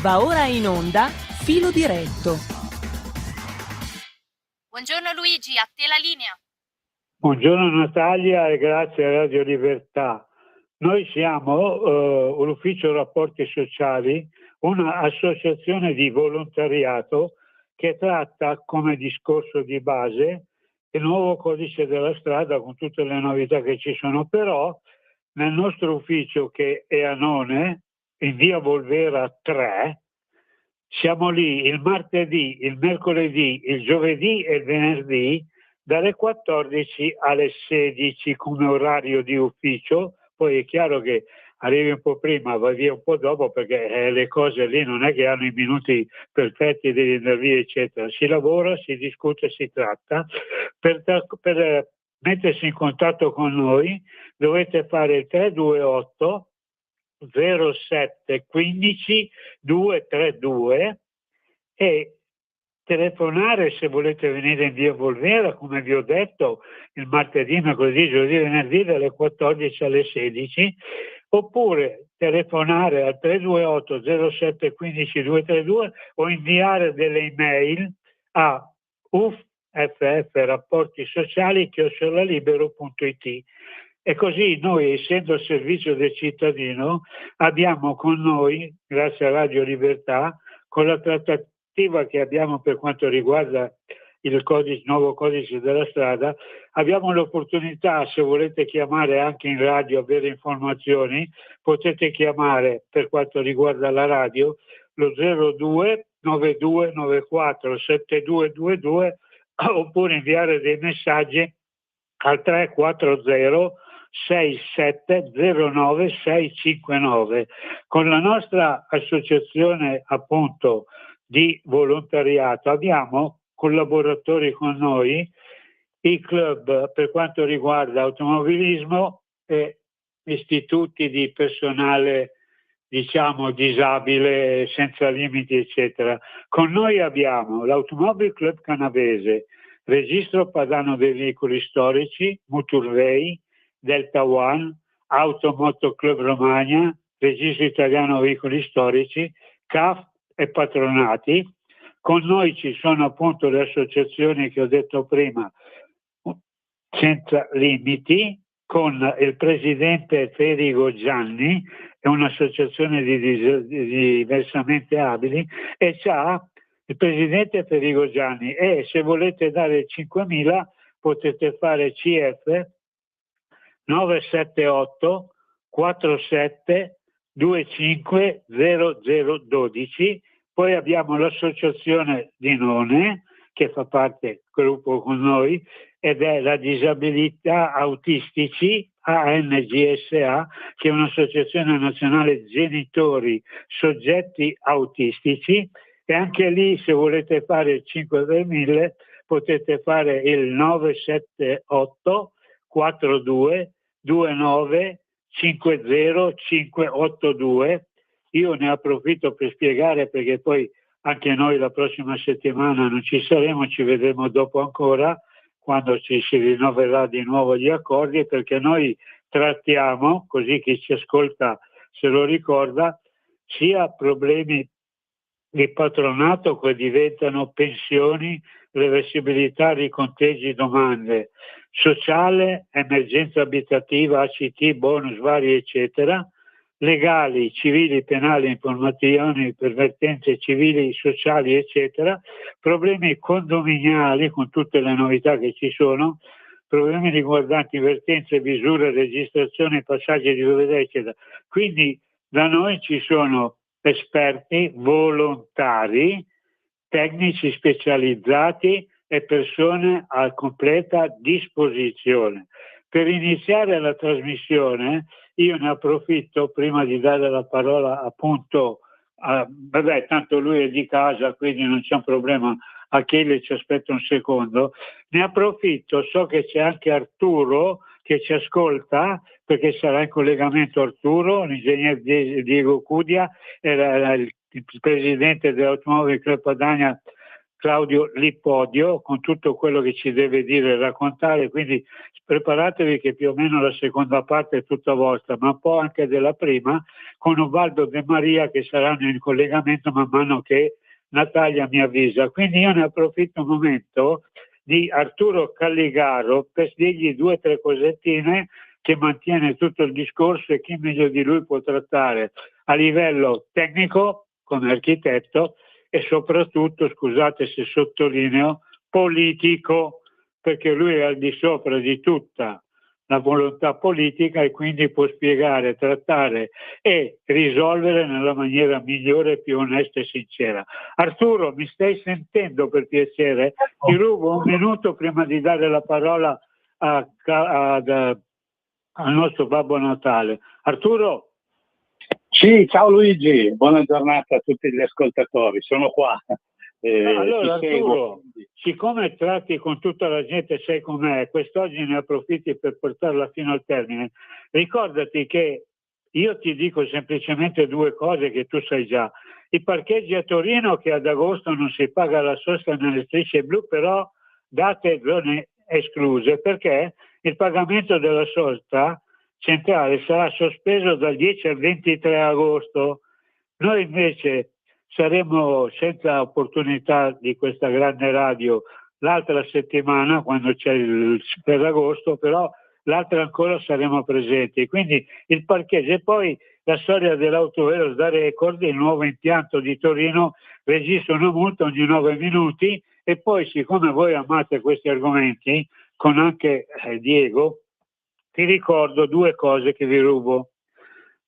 Va ora in onda Filo Diretto. Buongiorno Luigi, a te la linea. Buongiorno Natalia e grazie a Radio Libertà. Noi siamo l'Ufficio Rapporti Sociali, un'associazione di volontariato che tratta come discorso di base il nuovo codice della strada con tutte le novità che ci sono, però nel nostro ufficio che è a None, in via Volvera 3, siamo lì il martedì, il mercoledì, il giovedì e il venerdì dalle 14 alle 16 come orario di ufficio. Poi è chiaro che arrivi un po' prima, vai via un po' dopo perché le cose lì non è che hanno i minuti perfetti, devi andare via eccetera. Si lavora, si discute, si tratta. Per mettersi in contatto con noi dovete fare il 328 07 15 232 e telefonare se volete venire in via Volvera, come vi ho detto, il martedì, mercoledì, giovedì, venerdì dalle 14 alle 16, oppure telefonare al 328 07 15 232 o inviare delle email a ufffrapportisociali@libero.it. E così noi, essendo al servizio del cittadino, abbiamo con noi, grazie a Radio Libertà, con la trattativa che abbiamo per quanto riguarda il nuovo codice della strada, abbiamo l'opportunità, se volete chiamare anche in radio, avere informazioni, potete chiamare per quanto riguarda la radio lo 02 9294 7222 oppure inviare dei messaggi al 340 6709 659. Con la nostra associazione appunto di volontariato abbiamo collaboratori con noi, i club per quanto riguarda automobilismo e istituti di personale diciamo disabile, senza limiti eccetera. Con noi abbiamo l'Automobile Club Canavese, Registro Padano dei Veicoli Storici, Muturvei, Delta One, Automoto Club Romagna, Registro Italiano Veicoli Storici, CAF e Patronati. Con noi ci sono appunto le associazioni che ho detto prima, Senza Limiti, con il presidente Ferigo Gianni, è un'associazione di diversamente abili, e c'ha il presidente Ferigo Gianni, e se volete dare 5.000 potete fare CF 978 47 25 0012. Poi abbiamo l'associazione di None che fa parte del gruppo con noi ed è la Disabilità Autistici ANGSA, che è un'associazione nazionale genitori soggetti autistici, e anche lì se volete fare il 5 per 1000 potete fare il 978 42 29 50 582. Io ne approfitto per spiegare, perché poi anche noi la prossima settimana non ci saremo, ci vedremo dopo ancora, quando si rinnoverà di nuovo gli accordi, perché noi trattiamo, così chi ci ascolta se lo ricorda, sia problemi di patronato che diventano pensioni, reversibilità, riconteggi, domande, sociale, emergenza abitativa, ACT, bonus vari eccetera, legali, civili, penali, informazioni, pervertenze civili, sociali eccetera, problemi condominiali con tutte le novità che ci sono, problemi riguardanti vertenze, misure, registrazione, passaggi di proprietà eccetera. Quindi da noi ci sono esperti, volontari, tecnici specializzati e persone a completa disposizione. Per iniziare la trasmissione io ne approfitto prima di dare la parola appunto tanto lui è di casa quindi non c'è un problema, Achille ci aspetta un secondo, ne approfitto, so che c'è anche Arturo che ci ascolta, perché sarà in collegamento Arturo, l'ingegnere Diego Cudia, era il presidente dell'Automobile Club Padania Claudio Lipodio con tutto quello che ci deve dire e raccontare, quindi preparatevi che più o meno la seconda parte è tutta vostra, ma un po' anche della prima, con Ubaldo De Maria che saranno in collegamento man mano che Natalia mi avvisa. Quindi io ne approfitto un momento di Arturo Calligaro per dirgli 2 o 3 cosettine che mantiene tutto il discorso e chi meglio di lui può trattare a livello tecnico come architetto e soprattutto, scusate se sottolineo, politico, perché lui è al di sopra di tutta la volontà politica e quindi può spiegare, trattare e risolvere nella maniera migliore, più onesta e sincera. Arturo, mi stai sentendo per piacere? Ti rubo un minuto prima di dare la parola al nostro Babbo Natale. Arturo? Sì, ciao Luigi, buona giornata a tutti gli ascoltatori, sono qua. Allora Arturo, seguo. siccome tratti con tutta la gente, sai com'è, quest'oggi ne approfitti per portarla fino al termine, ricordati che io ti dico semplicemente 2 cose che tu sai già. I parcheggi a Torino, che ad agosto non si paga la sosta nelle strisce blu, però date zone escluse, perché il pagamento della sosta centrale sarà sospeso dal 10 al 23 agosto. Noi invece saremo senza opportunità di questa grande radio l'altra settimana, quando c'è il Ferragosto, però l'altra ancora saremo presenti. Quindi il parcheggio e poi la storia dell'autovelox da record, il nuovo impianto di Torino registra una multa ogni 9 minuti e poi, siccome voi amate questi argomenti, con anche Diego, ti ricordo 2 cose che vi rubo.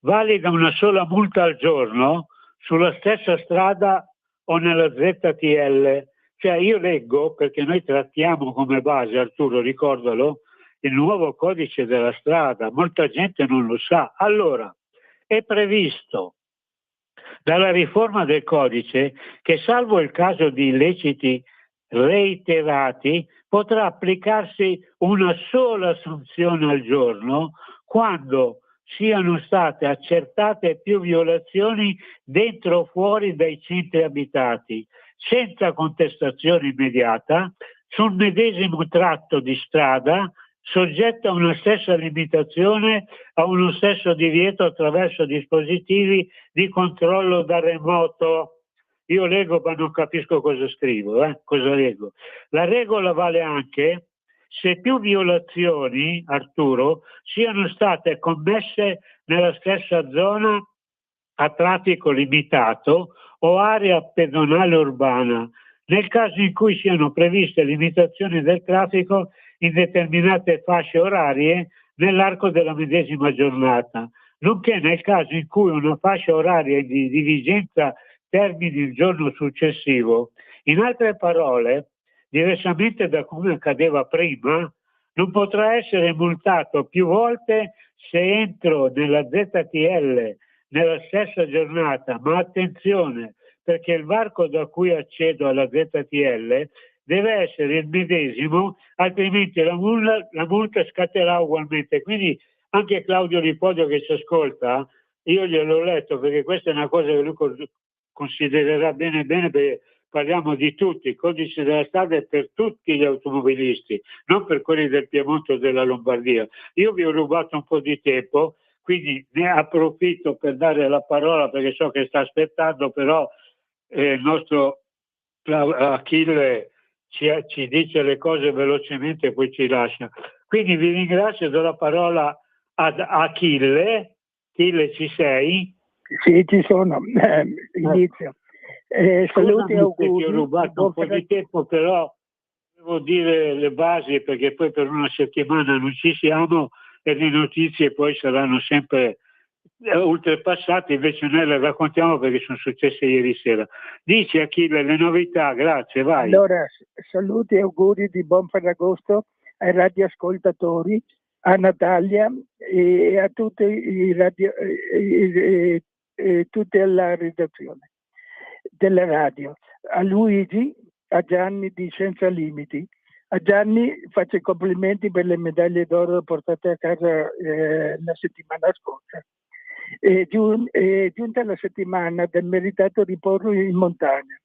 Valida una sola multa al giorno sulla stessa strada o nella ZTL. Cioè io leggo, perché noi trattiamo come base, Arturo, ricordalo, il nuovo codice della strada. Molta gente non lo sa. Allora, è previsto dalla riforma del codice che, salvo il caso di illeciti reiterati, potrà applicarsi una sola sanzione al giorno quando siano state accertate più violazioni dentro o fuori dai centri abitati, senza contestazione immediata, sul medesimo tratto di strada, soggetta a una stessa limitazione, a uno stesso divieto attraverso dispositivi di controllo da remoto. Io leggo ma non capisco cosa scrivo, cosa leggo. La regola vale anche se più violazioni, Arturo, siano state commesse nella stessa zona a traffico limitato o area pedonale urbana, nel caso in cui siano previste limitazioni del traffico in determinate fasce orarie nell'arco della medesima giornata, nonché nel caso in cui una fascia oraria di vigenza termini il giorno successivo. In altre parole, diversamente da come accadeva prima, non potrà essere multato più volte se entro nella ZTL nella stessa giornata, ma attenzione, perché il varco da cui accedo alla ZTL deve essere il medesimo, altrimenti la multa scatterà ugualmente. Quindi anche Claudio Lipodio che ci ascolta, io gliel'ho letto perché questa è una cosa che lui considererà bene perché parliamo di tutti, il codice della strada è per tutti gli automobilisti, non per quelli del Piemonte o della Lombardia. Io vi ho rubato un po' di tempo, quindi ne approfitto per dare la parola perché so che sta aspettando, però il nostro Achille ci dice le cose velocemente e poi ci lascia. Quindi vi ringrazio, do la parola ad Achille. Achille, ci sei? Sì, ci sono. Inizio. Saluti e auguri. Ti ho rubato un po' di tempo, però devo dire le basi perché poi per una settimana non ci siamo e le notizie poi saranno sempre oltrepassate, invece noi le raccontiamo perché sono successe ieri sera. Dici Achille le novità, grazie, vai. Allora, saluti e auguri di buon Ferragosto ai radioascoltatori, a Natalia e a tutti tutta la redazione della radio, a Luigi, a Gianni di Senza Limiti. A Gianni faccio i complimenti per le medaglie d'oro portate a casa la settimana scorsa. È giunta la settimana del meritato riposo in montagna.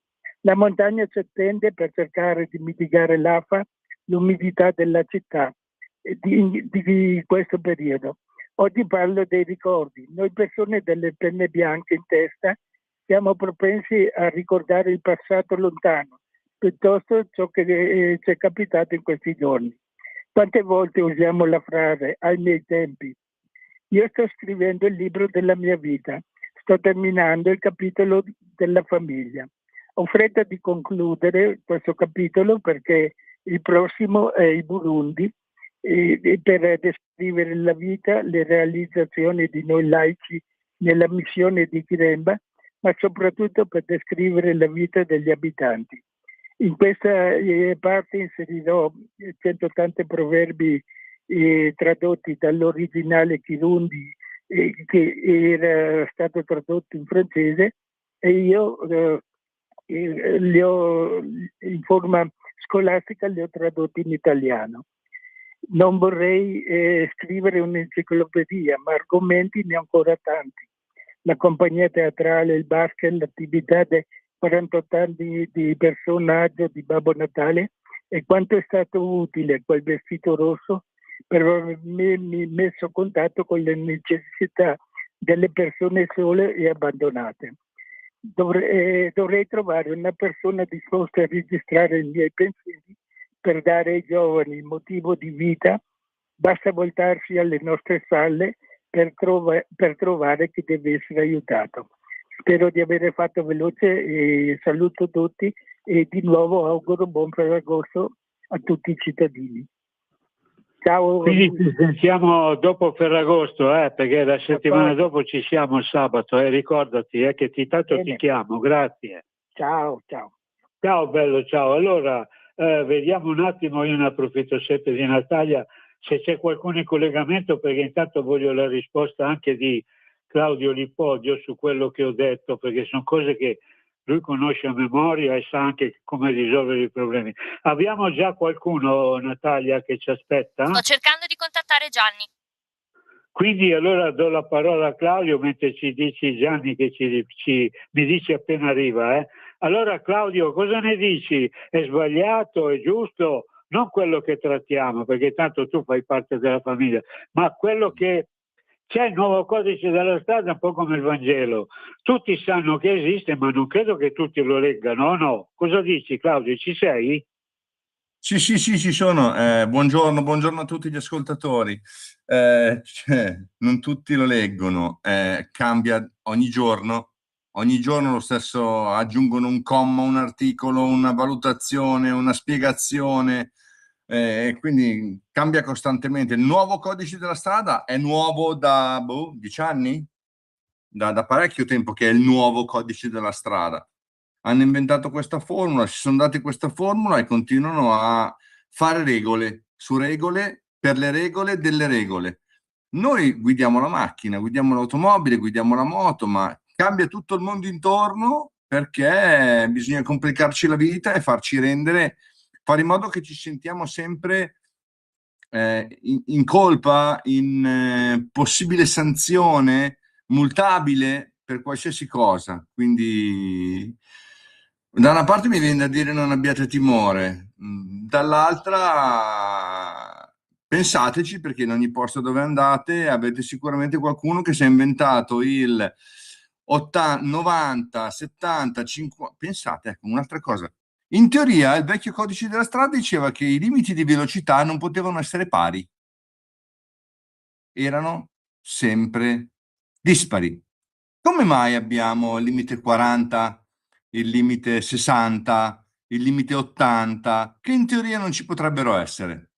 La montagna si attende per cercare di mitigare l'afa, l'umidità della città di questo periodo. Oggi parlo dei ricordi. Noi persone delle penne bianche in testa siamo propensi a ricordare il passato lontano, piuttosto ciò che ci è capitato in questi giorni. Quante volte usiamo la frase ai miei tempi? Io sto scrivendo il libro della mia vita, sto terminando il capitolo della famiglia. Ho fretta di concludere questo capitolo perché il prossimo è il Burundi, per descrivere la vita, le realizzazioni di noi laici nella missione di Kiremba, ma soprattutto per descrivere la vita degli abitanti. In questa parte inserirò 180 proverbi tradotti dall'originale Kirundi che era stato tradotto in francese e io in forma scolastica li ho tradotti in italiano. Non vorrei scrivere un'enciclopedia, ma argomenti ne ho ancora tanti. La compagnia teatrale, il basket, l'attività dei 48 anni di personaggio di Babbo Natale e quanto è stato utile quel vestito rosso per avermi messo a contatto con le necessità delle persone sole e abbandonate. Dovrei trovare una persona disposta a registrare i miei pensieri per dare ai giovani motivo di vita. Basta voltarsi alle nostre spalle per trovare chi deve essere aiutato. Spero di aver fatto veloce e saluto tutti e di nuovo auguro buon Ferragosto a tutti i cittadini. Ciao. Quindi ci sentiamo dopo Ferragosto, perché la settimana dopo ci siamo il sabato, ricordati che tanto ti chiamo, grazie. Ciao. Ciao bello, ciao. Allora, vediamo un attimo, io ne approfitto sempre di Natalia, se c'è qualcuno in collegamento, perché intanto voglio la risposta anche di Claudio Lipodio su quello che ho detto, perché sono cose che lui conosce a memoria e sa anche come risolvere i problemi. Abbiamo già qualcuno, Natalia, che ci aspetta? Sto cercando di contattare Gianni. Quindi allora do la parola a Claudio mentre ci dici Gianni che mi dici appena arriva. Allora Claudio, cosa ne dici? È sbagliato, è giusto? Non quello che trattiamo, perché tanto tu fai parte della famiglia, ma quello che c'è il nuovo codice della strada, un po' come il Vangelo. Tutti sanno che esiste, ma non credo che tutti lo leggano, o no? Cosa dici Claudio, ci sei? Sì, ci sono. Buongiorno a tutti gli ascoltatori. Non tutti lo leggono, cambia ogni giorno lo stesso, aggiungono un comma, un articolo, una valutazione, una spiegazione, quindi cambia costantemente. Il nuovo codice della strada è nuovo da 10 anni? Da parecchio tempo che è il nuovo codice della strada. Hanno inventato questa formula, si sono dati questa formula e continuano a fare regole su regole per le regole delle regole. Noi guidiamo la macchina, guidiamo l'automobile, guidiamo la moto, ma cambia tutto il mondo intorno perché bisogna complicarci la vita e fare in modo che ci sentiamo sempre in colpa, in possibile sanzione, multabile per qualsiasi cosa. Quindi da una parte mi viene da dire non abbiate timore, dall'altra pensateci, perché in ogni posto dove andate avete sicuramente qualcuno che si è inventato il 80, 90, 70, 50. Pensate, ecco, un'altra cosa. In teoria il vecchio codice della strada diceva che i limiti di velocità non potevano essere pari, erano sempre dispari. Come mai abbiamo il limite 40, il limite 60, il limite 80, che in teoria non ci potrebbero essere?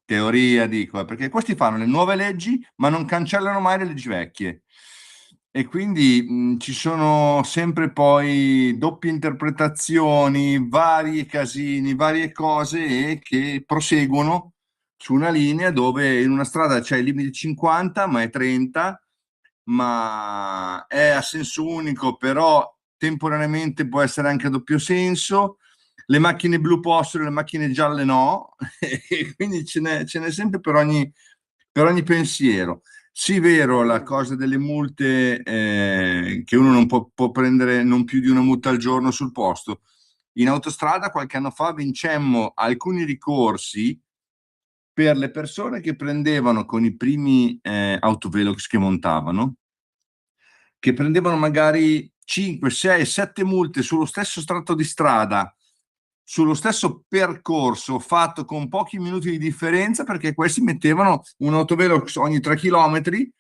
Teoria, dico, perché questi fanno le nuove leggi, ma non cancellano mai le leggi vecchie. E quindi ci sono sempre poi doppie interpretazioni, vari casini, varie cose che proseguono su una linea dove in una strada c'è il limite 50, ma è 30, ma è a senso unico, però temporaneamente può essere anche a doppio senso. Le macchine blu possono, le macchine gialle no, e quindi ce n'è sempre per ogni pensiero. Sì, vero, la cosa delle multe, che uno non può prendere non più di una multa al giorno sul posto. In autostrada qualche anno fa vincemmo alcuni ricorsi per le persone che prendevano con i primi autovelox che montavano, che prendevano magari 5, 6, 7 multe sullo stesso tratto di strada, sullo stesso percorso fatto con pochi minuti di differenza, perché questi mettevano un autovelox ogni 3 chilometri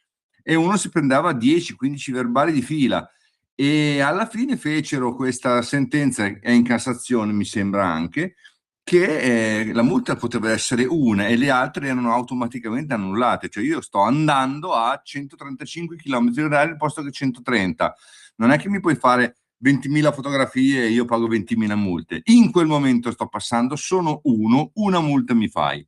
e uno si prendeva 10-15 verbali di fila. E alla fine fecero questa sentenza, è in Cassazione mi sembra anche, che la multa poteva essere una e le altre erano automaticamente annullate. Cioè io sto andando a 135 km/h al posto che 130. Non è che mi puoi fare 20.000 fotografie e io pago 20.000 multe. In quel momento sto passando, sono una multa mi fai.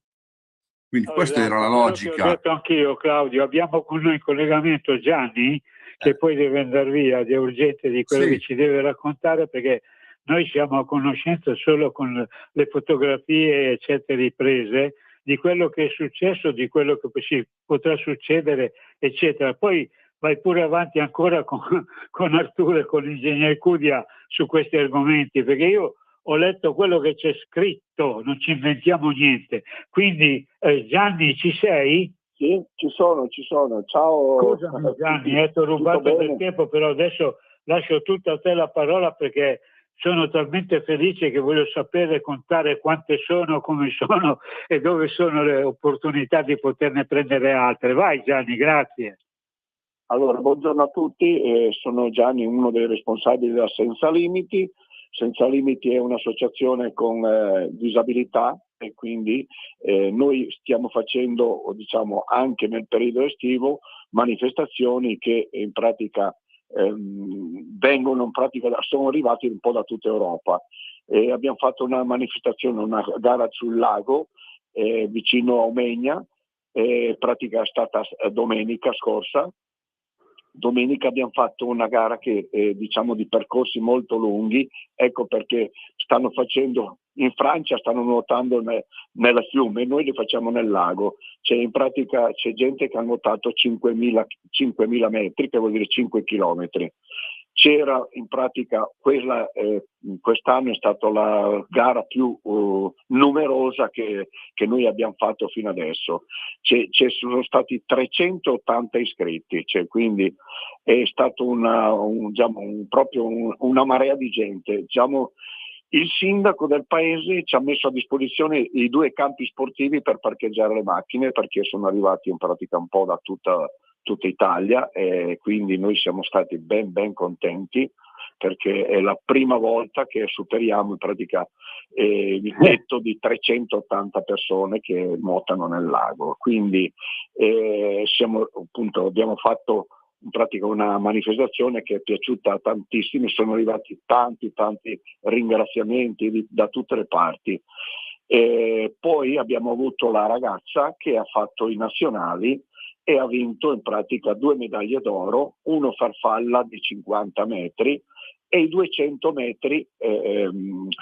Quindi questa era la logica. Ho detto anch'io, Claudio, abbiamo con noi in collegamento Gianni, che poi deve andare via, è urgente di quello che ci deve raccontare, perché noi siamo a conoscenza solo con le fotografie, eccetera, riprese, di quello che è successo, di quello che potrà succedere, eccetera. Poi vai pure avanti ancora con Arturo e con l'ingegner Cudia su questi argomenti, perché io ho letto quello che c'è scritto, non ci inventiamo niente. Quindi Gianni, ci sei? Sì, ci sono. Ciao. Scusami Gianni, ti ho rubato del tempo, però adesso lascio tutta a te la parola, perché sono talmente felice che voglio sapere, contare quante sono, come sono e dove sono le opportunità di poterne prendere altre. Vai Gianni, grazie. Allora, buongiorno a tutti, sono Gianni, uno dei responsabili della Senza Limiti. Senza Limiti è un'associazione con disabilità e quindi noi stiamo facendo, diciamo, anche nel periodo estivo, manifestazioni che in pratica sono arrivati un po' da tutta Europa. Abbiamo fatto una manifestazione, una gara sul lago vicino a Omegna, pratica è stata domenica scorsa. Domenica abbiamo fatto una gara che diciamo di percorsi molto lunghi, ecco perché in Francia stanno nuotando nel fiume, noi li facciamo nel lago. In pratica c'è gente che ha nuotato 5.000 metri, che vuol dire 5 chilometri. C'era in pratica quest'anno è stata la gara più numerosa che noi abbiamo fatto fino adesso. Sono stati 380 iscritti, quindi è stato proprio una marea di gente. Diciamo, il sindaco del paese ci ha messo a disposizione i 2 campi sportivi per parcheggiare le macchine, perché sono arrivati in pratica un po' da tutta Italia, e quindi noi siamo stati ben contenti, perché è la prima volta che superiamo in pratica il tetto di 380 persone che nuotano nel lago. Quindi abbiamo fatto in pratica una manifestazione che è piaciuta a tantissimi, sono arrivati tanti ringraziamenti da tutte le parti. Poi abbiamo avuto la ragazza che ha fatto i nazionali e ha vinto in pratica 2 medaglie d'oro, uno farfalla di 50 metri e i 200 metri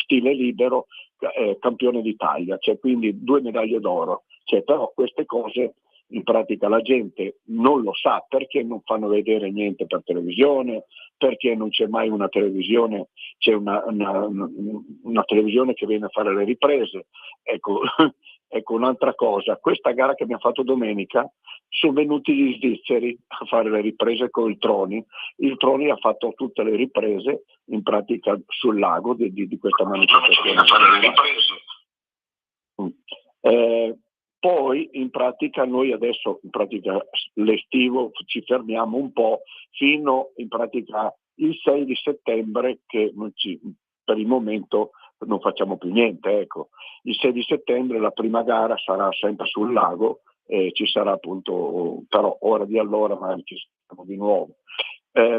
stile libero, campione d'Italia, quindi 2 medaglie d'oro. Però queste cose in pratica la gente non lo sa, perché non fanno vedere niente per televisione, perché non c'è mai una televisione, c'è una televisione che viene a fare le riprese. Ecco un'altra cosa, questa gara che abbiamo fatto domenica, sono venuti gli svizzeri a fare le riprese con il Troni ha fatto tutte le riprese in pratica sul lago di questa manifestazione. Poi in pratica noi adesso in pratica l'estivo ci fermiamo un po' fino in pratica il 6 di settembre, che per il momento non facciamo più niente. Ecco, il 6 di settembre la prima gara sarà sempre sul lago, ci sarà appunto, però ora di allora magari ci siamo di nuovo.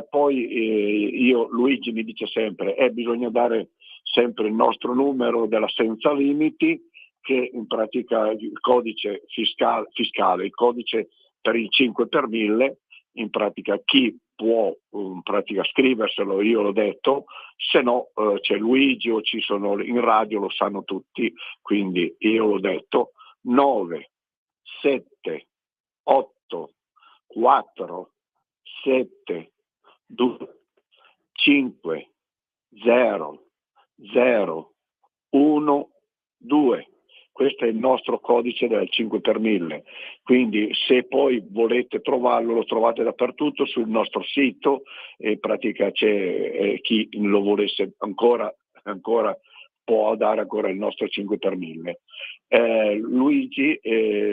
Poi Luigi mi dice sempre bisogna dare sempre il nostro numero della Senza Limiti, che in pratica il codice fiscale, il codice per il 5 per 1000, in pratica chi può in pratica scriverselo, io l'ho detto, se no c'è Luigi o ci sono in radio, lo sanno tutti, quindi io l'ho detto, 9 7 8 4 7 2 5 0 0 1 2. Questo è il nostro codice del 5 per 1000, quindi se poi volete trovarlo, lo trovate dappertutto sul nostro sito, e in pratica c'è chi lo volesse ancora può dare ancora il nostro 5 per 1000. Luigi,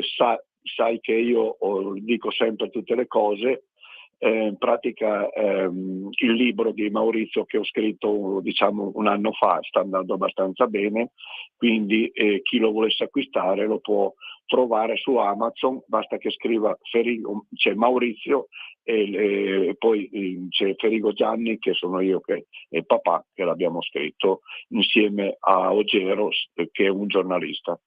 sai che io dico sempre tutte le cose. In pratica il libro di Maurizio che ho scritto diciamo un anno fa sta andando abbastanza bene, quindi chi lo volesse acquistare lo può trovare su Amazon, basta che scriva c'è Maurizio e poi c'è Ferigo Gianni, che sono io e il papà, che l'abbiamo scritto insieme a Ogero, che è un giornalista.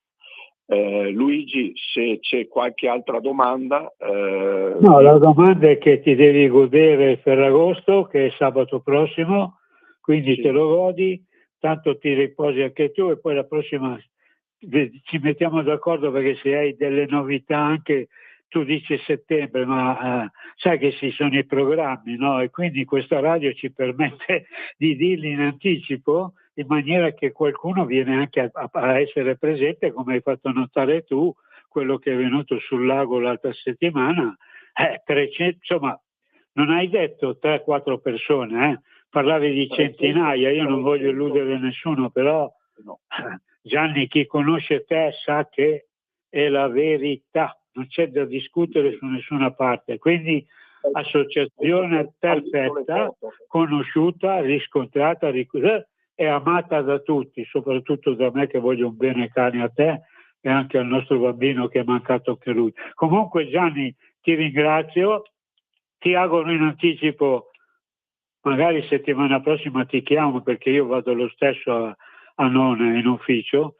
Luigi, se c'è qualche altra domanda. No, la domanda è che ti devi godere Ferragosto, che è sabato prossimo, quindi Sì. te lo godi, tanto ti riposi anche tu, e poi la prossima ci mettiamo d'accordo, perché se hai delle novità anche, tu dici settembre, ma sai che ci sono i programmi, no? E quindi questa radio ci permette di dirli in anticipo, in maniera che qualcuno viene anche a essere presente, come hai fatto notare tu, quello che è venuto sul lago l'altra settimana. 300, insomma, non hai detto 3-4 persone, parlavi di centinaia. Io non voglio illudere nessuno, però Gianni, chi conosce te sa che è la verità, non c'è da discutere su nessuna parte. Quindi associazione perfetta, conosciuta, riscontrata e amata da tutti, soprattutto da me che voglio un bene cane a te e anche al nostro bambino che è mancato anche lui. Comunque Gianni, ti ringrazio, ti auguro in anticipo, magari settimana prossima ti chiamo, perché io vado lo stesso a Nona in ufficio,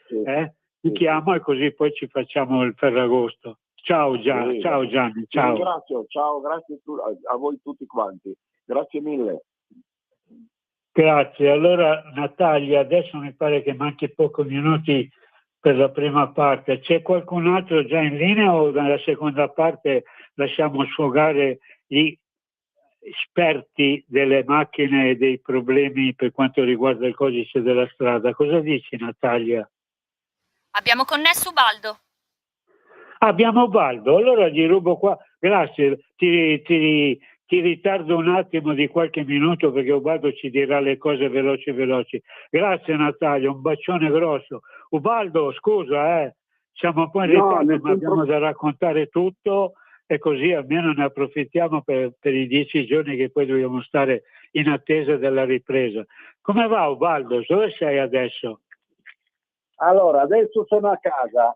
ti chiamo e così poi ci facciamo il Ferragosto. Ciao Gianni, ciao. Ringrazio, ciao, grazie a voi tutti quanti, grazie mille. Grazie. Allora Natalia, adesso mi pare che manchi pochi minuti per la prima parte. C'è qualcun altro già in linea o nella seconda parte lasciamo sfogare gli esperti delle macchine e dei problemi per quanto riguarda il codice della strada? Cosa dici Natalia? Abbiamo connesso Ubaldo. Abbiamo Ubaldo, allora gli rubo qua. Grazie, ti ritardo un attimo di qualche minuto, perché Ubaldo ci dirà le cose veloci. Grazie Natalia, un bacione grosso. Ubaldo, scusa, siamo un po' in ritardo, ma abbiamo da raccontare tutto, e così almeno ne approfittiamo per i 10 giorni che poi dobbiamo stare in attesa della ripresa. Come va Ubaldo? Dove sei adesso? Allora, adesso sono a casa,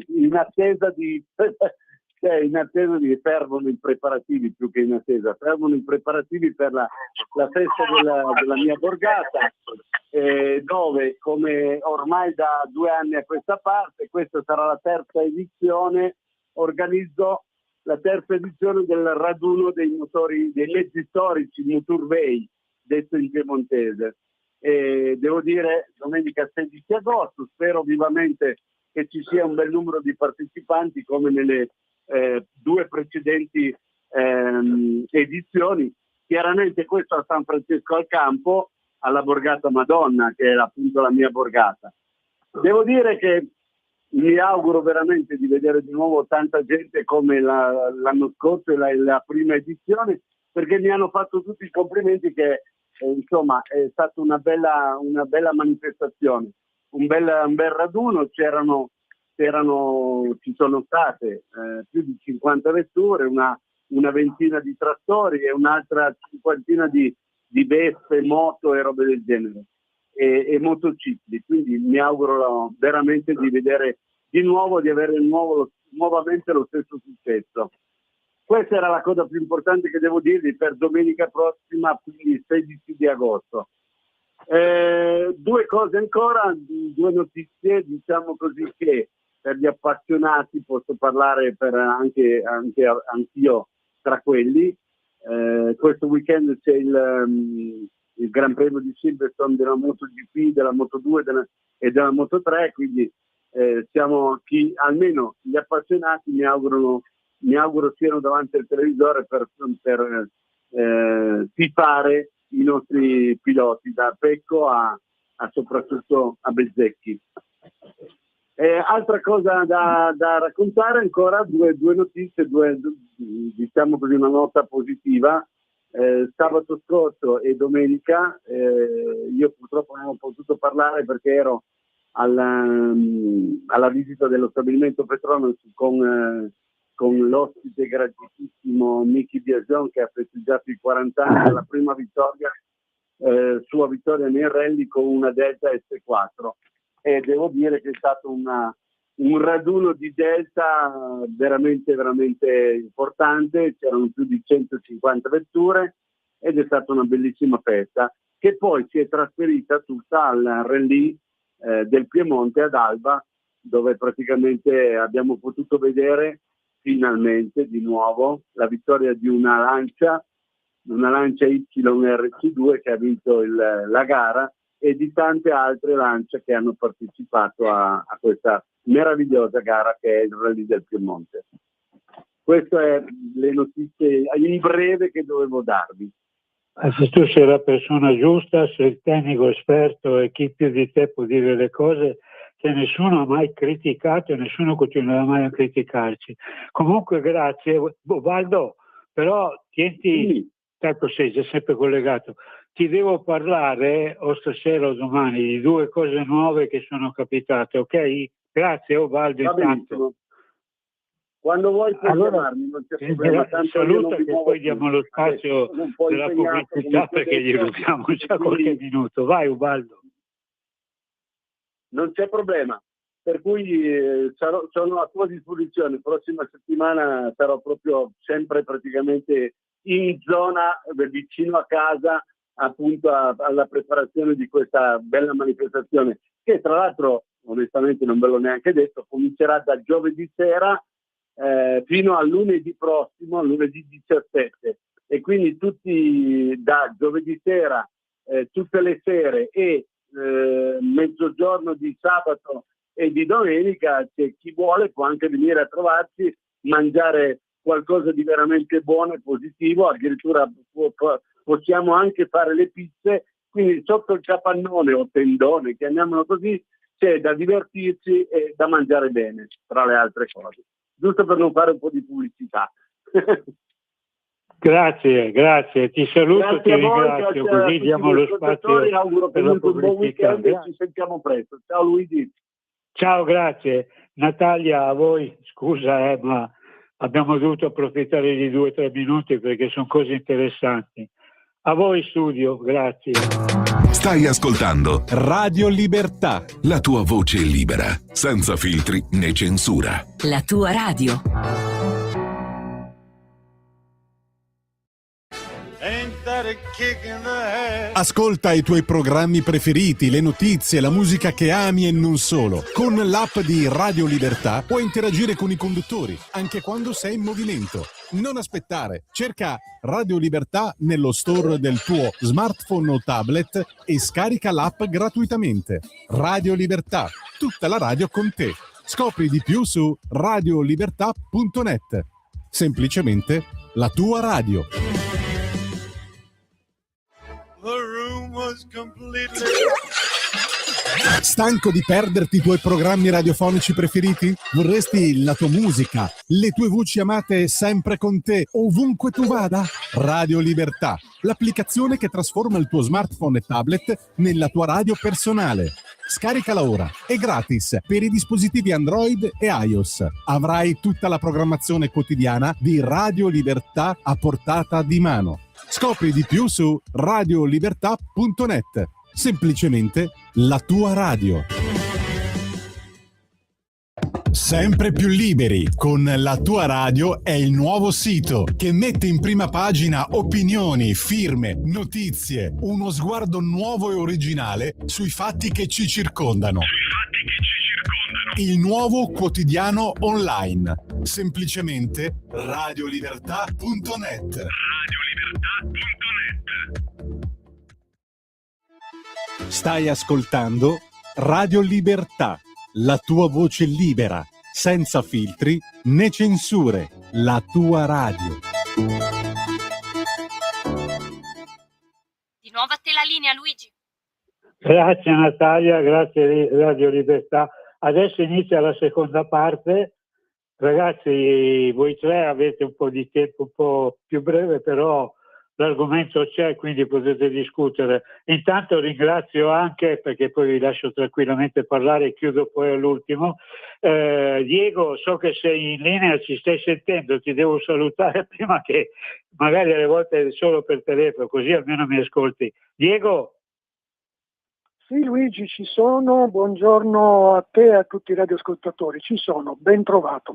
in attesa di fermano i preparativi, più che in attesa, fermano i preparativi per la festa della mia borgata, dove, come ormai da 2 anni a questa parte, questa sarà la terza edizione, organizzo la terza edizione del raduno dei mezzi storici, Moturvei, detto in piemontese. Devo dire, domenica 16 agosto, spero vivamente che ci sia un bel numero di partecipanti come nelle 2 precedenti edizioni. Chiaramente questo a San Francesco al Campo, alla Borgata Madonna, che è appunto la mia borgata. Devo dire che mi auguro veramente di vedere di nuovo tanta gente come l'anno scorso e la prima edizione, perché mi hanno fatto tutti i complimenti che insomma è stata una bella manifestazione, un bel raduno. Ci sono state più di 50 vetture, una ventina di trattori e un'altra 50 di Vespe, moto e robe del genere, e motocicli. Quindi mi auguro veramente di vedere di avere nuovamente lo stesso successo. Questa era la cosa più importante che devo dirvi per domenica prossima, quindi 16 di agosto. 2 cose ancora, 2 notizie, diciamo così, che per gli appassionati posso parlare anche anch'io tra quelli. Questo weekend c'è il Gran Premio di Silverstone della MotoGP, della Moto2 e della Moto3, quindi almeno gli appassionati mi augurano mi auguro siano davanti al televisore per tifare i nostri piloti, da Pecco a soprattutto a Bezzecchi. Altra cosa da raccontare ancora, due notizie, diciamo così, una nota positiva. Sabato scorso e domenica io purtroppo non ho potuto parlare perché ero alla visita dello stabilimento Petronas con l'ospite graditissimo Miki Biasion, che ha festeggiato i 40 anni della prima vittoria, sua vittoria nel rally con una Delta S4, e devo dire che è stato un raduno di Delta veramente veramente importante. C'erano più di 150 vetture ed è stata una bellissima festa, che poi si è trasferita tutta al rally del Piemonte ad Alba, dove praticamente abbiamo potuto vedere finalmente di nuovo la vittoria di una Lancia YRC2 che ha vinto la gara, e di tante altre Lancia che hanno partecipato a questa meravigliosa gara che è il Rally del Piemonte. Queste sono le notizie in breve che dovevo darvi. Se tu sei la persona giusta, sei il tecnico esperto e chi più di te può dire le cose che nessuno ha mai criticato e nessuno continuerà mai a criticarci. Comunque grazie. Valdo, però tienti, ecco, sei già sempre collegato. Ti devo parlare o stasera o domani di due cose nuove che sono capitate, ok? Grazie, Valdo, intanto. Quando vuoi puoi chiamarmi, non c'è problema. Saluta che poi diamo lo spazio della pubblicità perché gli rubiamo già qualche minuto. Vai, Ubaldo. Non c'è problema, per cui sono a tua disposizione. Prossima settimana sarò proprio sempre praticamente in zona vicino a casa, appunto alla preparazione di questa bella manifestazione, che tra l'altro onestamente non ve l'ho neanche detto, comincerà da giovedì sera fino a lunedì prossimo, lunedì 17, e quindi tutti da giovedì sera, tutte le sere e mezzogiorno di sabato e di domenica, c'è chi vuole può anche venire a trovarci, mangiare qualcosa di veramente buono e positivo, addirittura possiamo anche fare le pizze, quindi sotto il capannone o tendone, chiamiamolo così, c'è da divertirci e da mangiare bene, tra le altre cose, giusto per non fare un po' di pubblicità. Grazie, ti saluto, grazie, ti ringrazio, così diamo lo spazio auguro per la un buon pubblicità. weekend e ci sentiamo presto. Ciao Luigi. Ciao, grazie. Natalia, a voi, scusa ma abbiamo dovuto approfittare di 2 o 3 minuti perché sono cose interessanti. A voi studio, grazie. Stai ascoltando Radio Libertà, la tua voce libera, senza filtri né censura. La tua radio. ascolta i tuoi programmi preferiti, le notizie, la musica che ami e non solo. Con l'app di Radio Libertà puoi interagire con i conduttori, anche quando sei in movimento. Non aspettare, cerca Radio Libertà nello store del tuo smartphone o tablet e scarica l'app gratuitamente. Radio Libertà, tutta la radio con te. Scopri di più su radiolibertà.net. Semplicemente la tua radio. Stanco di perderti i tuoi programmi radiofonici preferiti? Vorresti la tua musica, le tue voci amate sempre con te, ovunque tu vada? Radio Libertà, l'applicazione che trasforma il tuo smartphone e tablet nella tua radio personale. Scaricala ora, è gratis per i dispositivi Android e iOS. Avrai tutta la programmazione quotidiana di Radio Libertà a portata di mano. Scopri di più su radiolibertà.net. Semplicemente la tua radio. Sempre più liberi con La Tua Radio è il nuovo sito che mette in prima pagina opinioni, firme, notizie, uno sguardo nuovo e originale sui fatti che ci circondano. Il nuovo quotidiano online. Semplicemente radiolibertà.net. Stai ascoltando Radio Libertà, la tua voce libera, senza filtri né censure, la tua radio. Di nuovo a te la linea, Luigi. Grazie Natalia, grazie Radio Libertà. Adesso inizia la seconda parte. Ragazzi, voi tre avete un po' di tempo un po' più breve, però l'argomento c'è, quindi potete discutere. Intanto ringrazio anche, perché poi vi lascio tranquillamente parlare e chiudo poi all'ultimo. Diego, so che sei in linea, ci stai sentendo, ti devo salutare prima che magari alle volte è solo per telefono, così almeno mi ascolti. Diego? Sì Luigi, ci sono, buongiorno a te e a tutti i radioascoltatori, ci sono, ben trovato.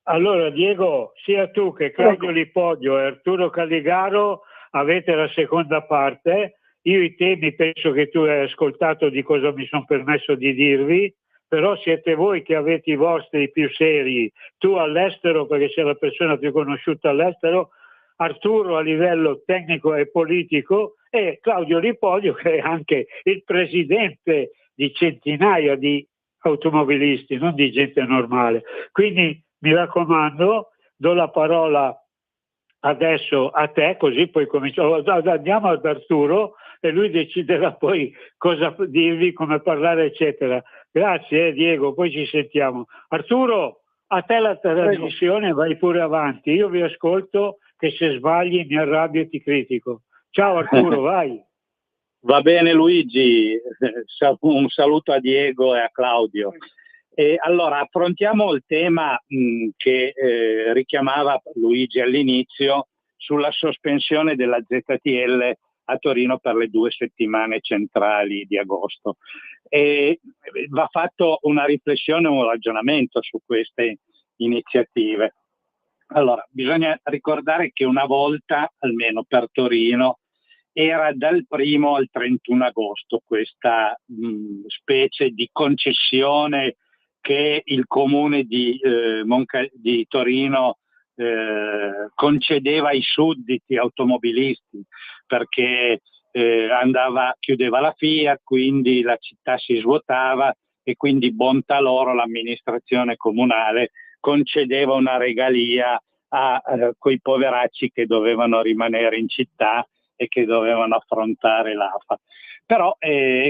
Allora Diego, sia tu che Claudio Lipodio e Arturo Calligaro avete la seconda parte. Io i temi penso che tu hai ascoltato di cosa mi sono permesso di dirvi, però siete voi che avete i vostri più seri, tu all'estero perché sei la persona più conosciuta all'estero, Arturo a livello tecnico e politico e Claudio Lipodio che è anche il presidente di centinaia di automobilisti, non di gente normale. Quindi mi raccomando, do la parola adesso a te, così poi cominciamo. Andiamo ad Arturo e lui deciderà poi cosa dirvi, come parlare, eccetera. Grazie Diego, poi ci sentiamo. Arturo, a te la trasmissione, vai pure avanti. Io vi ascolto, che se sbagli mi arrabbio e ti critico. Ciao Arturo, vai. Va bene Luigi, un saluto a Diego e a Claudio. E allora affrontiamo il tema che richiamava Luigi all'inizio sulla sospensione della ZTL a Torino per le 2 settimane centrali di agosto. E va fatto una riflessione, un ragionamento su queste iniziative. Allora, bisogna ricordare che una volta, almeno per Torino, era dal 1° al 31 agosto questa specie di concessione che il comune di Torino concedeva ai sudditi automobilisti, perché chiudeva la Fiat, quindi la città si svuotava e quindi bontà loro l'amministrazione comunale concedeva una regalia a quei poveracci che dovevano rimanere in città e che dovevano affrontare l'AFA. Però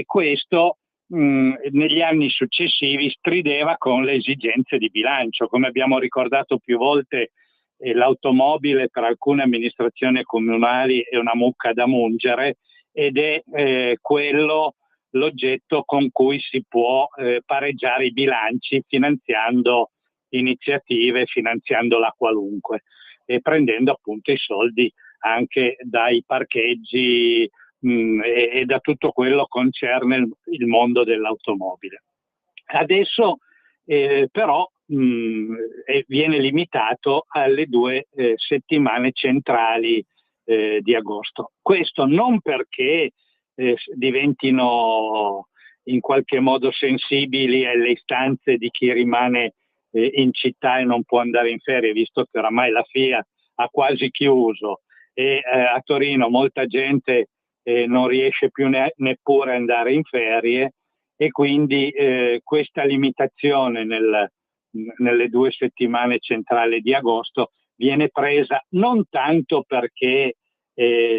questo negli anni successivi strideva con le esigenze di bilancio. Come abbiamo ricordato più volte, l'automobile per alcune amministrazioni comunali è una mucca da mungere ed è quello l'oggetto con cui si può pareggiare i bilanci finanziando iniziative, finanziandola qualunque e prendendo appunto i soldi anche dai parcheggi e da tutto quello concerne il mondo dell'automobile. Adesso però viene limitato alle 2 settimane centrali di agosto. Questo non perché diventino in qualche modo sensibili alle istanze di chi rimane in città e non può andare in ferie, visto che oramai la Fiat ha quasi chiuso e a Torino molta gente non riesce più neppure ad andare in ferie, e quindi questa limitazione nelle 2 settimane centrali di agosto viene presa non tanto perché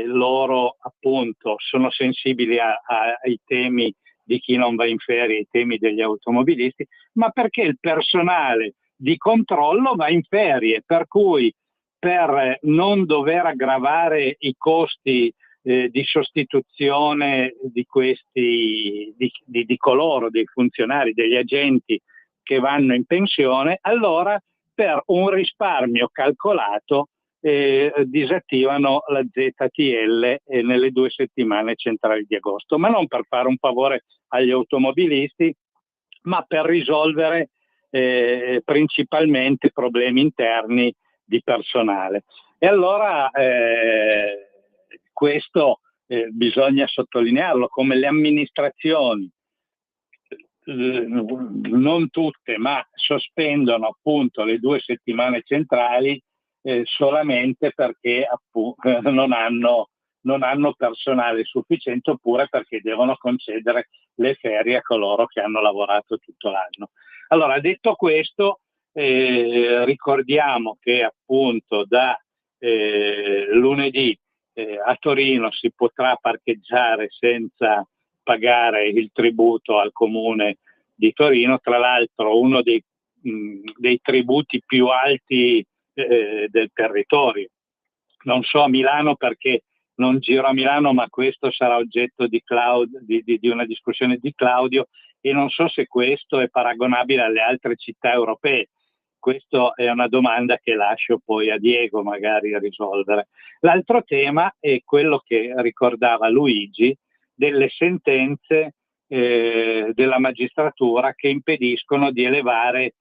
loro appunto sono sensibili ai temi di chi non va in ferie, ai temi degli automobilisti, ma perché il personale di controllo va in ferie, per cui per non dover aggravare i costi di sostituzione di questi di coloro, dei funzionari, degli agenti che vanno in pensione, allora per un risparmio calcolato disattivano la ZTL nelle 2 settimane centrali di agosto, ma non per fare un favore agli automobilisti, ma per risolvere principalmente problemi interni di personale. E allora questo bisogna sottolinearlo, come le amministrazioni, non tutte, ma sospendono appunto le 2 settimane centrali solamente perché non hanno personale sufficiente, oppure perché devono concedere le ferie a coloro che hanno lavorato tutto l'anno. Allora, detto questo, Ricordiamo che appunto da lunedì a Torino si potrà parcheggiare senza pagare il tributo al comune di Torino, tra l'altro uno dei tributi più alti del territorio. Non so a Milano perché non giro a Milano, ma questo sarà oggetto di una discussione di Claudio, e non so se questo è paragonabile alle altre città europee. Questa è una domanda che lascio poi a Diego magari risolvere. L'altro tema è quello che ricordava Luigi, delle sentenze della magistratura che impediscono di elevare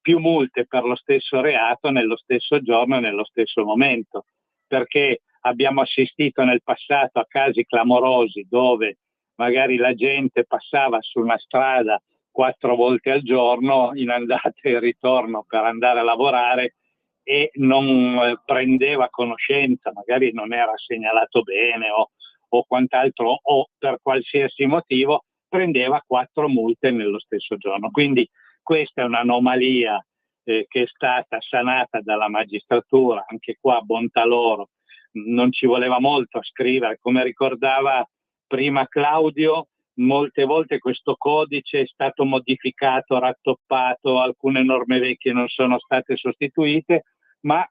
più multe per lo stesso reato nello stesso giorno e nello stesso momento, perché abbiamo assistito nel passato a casi clamorosi dove magari la gente passava su una strada 4 volte al giorno in andata e ritorno per andare a lavorare e non prendeva conoscenza, magari non era segnalato bene o quant'altro, o per qualsiasi motivo prendeva 4 multe nello stesso giorno. Quindi questa è un'anomalia che è stata sanata dalla magistratura, anche qua bontà loro, non ci voleva molto a scrivere, come ricordava prima Claudio, molte volte questo codice è stato modificato, rattoppato, alcune norme vecchie non sono state sostituite, ma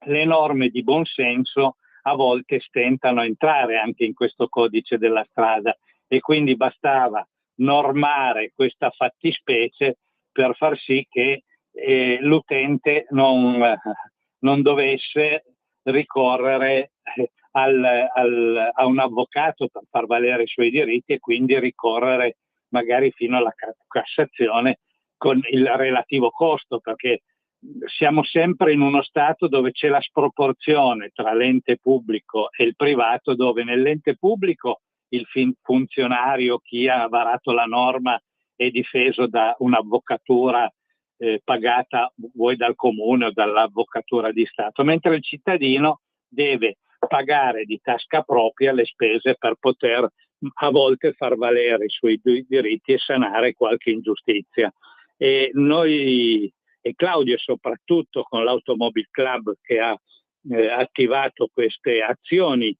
le norme di buonsenso a volte stentano a entrare anche in questo codice della strada, e quindi bastava normare questa fattispecie per far sì che l'utente non dovesse ricorrere a un avvocato per far valere i suoi diritti, e quindi ricorrere magari fino alla Cassazione con il relativo costo, perché siamo sempre in uno stato dove c'è la sproporzione tra l'ente pubblico e il privato, dove nell'ente pubblico il funzionario, chi ha varato la norma, è difeso da un'avvocatura pagata vuoi dal comune o dall'avvocatura di Stato, mentre il cittadino deve pagare di tasca propria le spese per poter a volte far valere i suoi diritti e sanare qualche ingiustizia. E noi, e Claudio soprattutto con l'Automobile Club che ha attivato queste azioni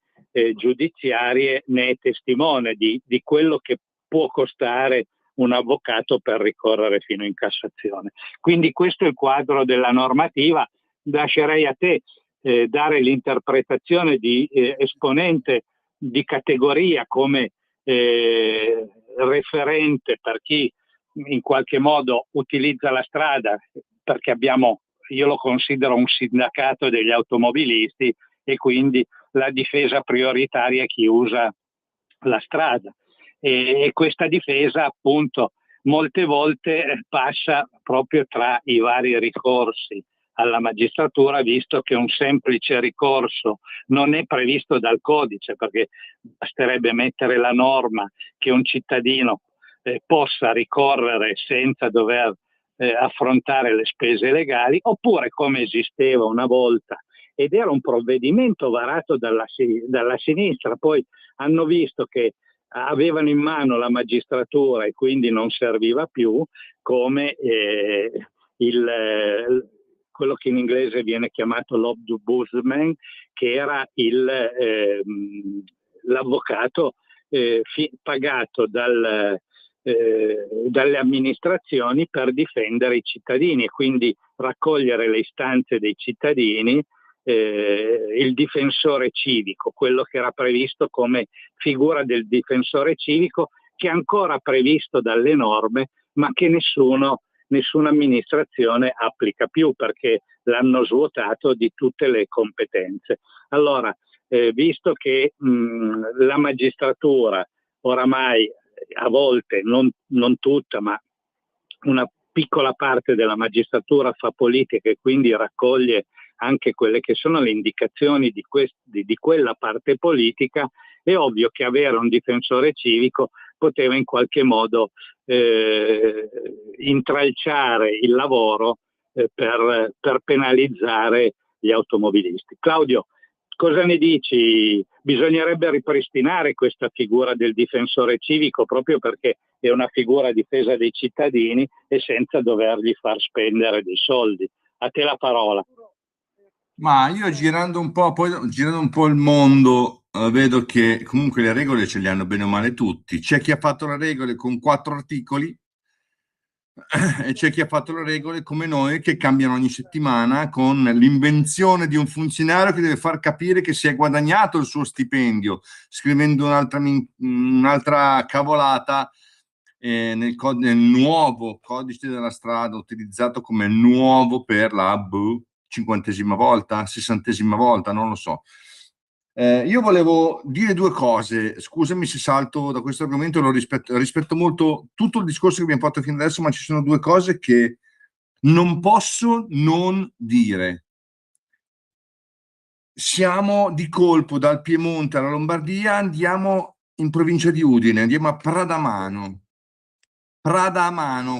giudiziarie, ne è testimone di quello che può costare un avvocato per ricorrere fino in Cassazione. Quindi questo è il quadro della normativa. Lascerei a te dare l'interpretazione di esponente di categoria come referente per chi in qualche modo utilizza la strada, perché io lo considero un sindacato degli automobilisti, e quindi la difesa prioritaria è chi usa la strada. E questa difesa appunto molte volte passa proprio tra i vari ricorsi alla magistratura, visto che un semplice ricorso non è previsto dal codice, perché basterebbe mettere la norma che un cittadino possa ricorrere senza dover affrontare le spese legali, oppure come esisteva una volta ed era un provvedimento varato dalla sinistra, poi hanno visto che avevano in mano la magistratura e quindi non serviva più, come quello che in inglese viene chiamato l'ombudsman, che era l'avvocato pagato dalle amministrazioni per difendere i cittadini e quindi raccogliere le istanze dei cittadini, il difensore civico, quello che era previsto come figura del difensore civico, che è ancora previsto dalle norme, ma che nessuna amministrazione applica più perché l'hanno svuotato di tutte le competenze. Allora, visto che la magistratura oramai a volte, non tutta, ma una piccola parte della magistratura fa politica e quindi raccoglie anche quelle che sono le indicazioni di quella parte politica, è ovvio che avere un difensore civico poteva in qualche modo intralciare il lavoro per penalizzare gli automobilisti. Claudio, Cosa ne dici? Bisognerebbe ripristinare questa figura del difensore civico proprio perché è una figura a difesa dei cittadini e senza dovergli far spendere dei soldi. A te la parola. Ma io girando un po', poi girando un po' il mondo, vedo che comunque le regole ce le hanno bene o male tutti. C'è chi ha fatto le regole con 4 articoli e c'è chi ha fatto le regole come noi che cambiano ogni settimana con l'invenzione di un funzionario che deve far capire che si è guadagnato il suo stipendio, scrivendo un'altra cavolata nel nuovo codice della strada utilizzato come nuovo per la 50esima volta, 60esima volta, non lo so. Io volevo dire 2 cose, scusami se salto da questo argomento, rispetto molto tutto il discorso che abbiamo fatto fino adesso, ma ci sono 2 cose che non posso non dire. Siamo di colpo dal Piemonte alla Lombardia, andiamo in provincia di Udine, andiamo a Pradamano,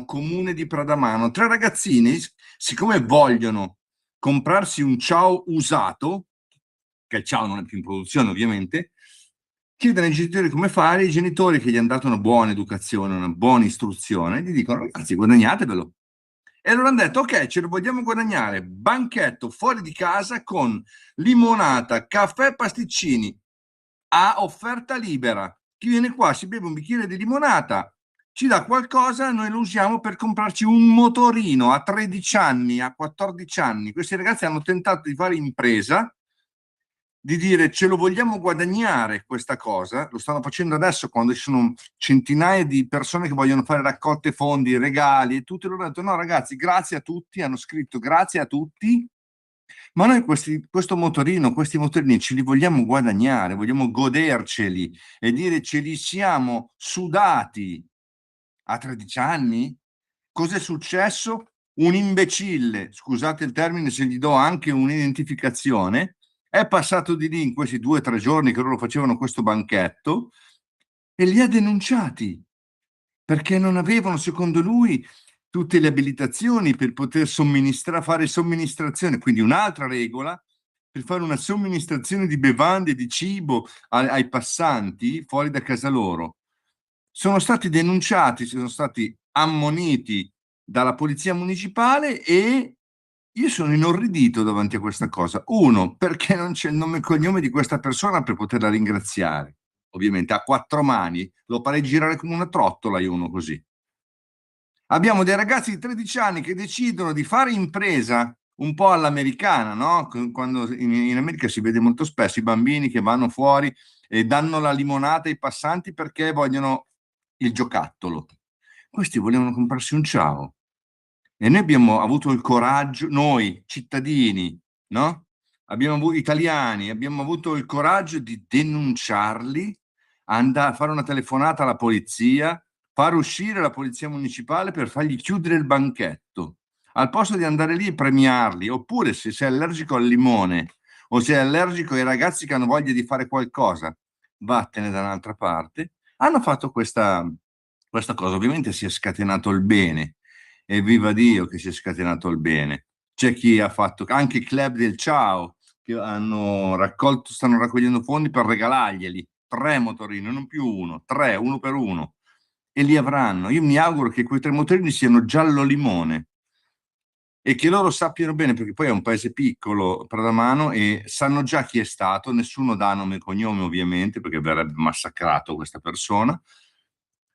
comune di Pradamano. 3 ragazzini, siccome vogliono comprarsi un ciao usato, che il ciao non è più in produzione ovviamente, chiedono ai genitori come fare. I genitori che gli hanno dato una buona educazione, una buona istruzione, gli dicono: ragazzi, guadagnatevelo. E allora hanno detto: ok, ce lo vogliamo guadagnare, banchetto fuori di casa con limonata, caffè, pasticcini a offerta libera. Chi viene qua si beve un bicchiere di limonata, ci dà qualcosa, noi lo usiamo per comprarci un motorino. A 13 anni, a 14 anni questi ragazzi hanno tentato di fare impresa, di dire ce lo vogliamo guadagnare questa cosa. Lo stanno facendo adesso quando ci sono centinaia di persone che vogliono fare raccolte fondi, regali e tutti. Loro hanno detto: no ragazzi, grazie a tutti, hanno scritto grazie a tutti, ma noi questo motorino, questi motorini ce li vogliamo guadagnare, vogliamo goderceli e dire ce li siamo sudati. A 13 anni? Cos'è successo? Un imbecille, scusate il termine se gli do anche un'identificazione, è passato di lì in questi 2 o 3 giorni che loro facevano questo banchetto e li ha denunciati perché non avevano, secondo lui, tutte le abilitazioni per poter fare somministrazione. Quindi un'altra regola per fare una somministrazione di bevande, di cibo ai passanti fuori da casa loro. Sono stati denunciati, sono stati ammoniti dalla polizia municipale e io sono inorridito davanti a questa cosa. 1, perché non c'è il nome e cognome di questa persona per poterla ringraziare. Ovviamente a 4 mani, lo farei girare come una trottola io uno così. Abbiamo dei ragazzi di 13 anni che decidono di fare impresa un po' all'americana, no? Quando in America si vede molto spesso i bambini che vanno fuori e danno la limonata ai passanti perché vogliono il giocattolo. Questi volevano comprarsi un ciao. E noi abbiamo avuto il coraggio, noi cittadini, no? Italiani, abbiamo avuto il coraggio di denunciarli, andare a fare una telefonata alla polizia, far uscire la polizia municipale per fargli chiudere il banchetto, al posto di andare lì e premiarli. Oppure, se sei allergico al limone o sei allergico ai ragazzi che hanno voglia di fare qualcosa, vattene da un'altra parte. Hanno fatto questa cosa. Ovviamente si è scatenato il bene, e viva Dio che si è scatenato il bene. C'è chi ha fatto anche il club del ciao, che stanno raccogliendo fondi per regalarglieli 3 motorini, non più 1, 3, 1 per 1, e li avranno. Io mi auguro che quei 3 motorini siano giallo limone e che loro sappiano bene, perché poi è un paese piccolo, Pradamano, e sanno già chi è stato. Nessuno dà nome e cognome ovviamente perché verrebbe massacrato questa persona,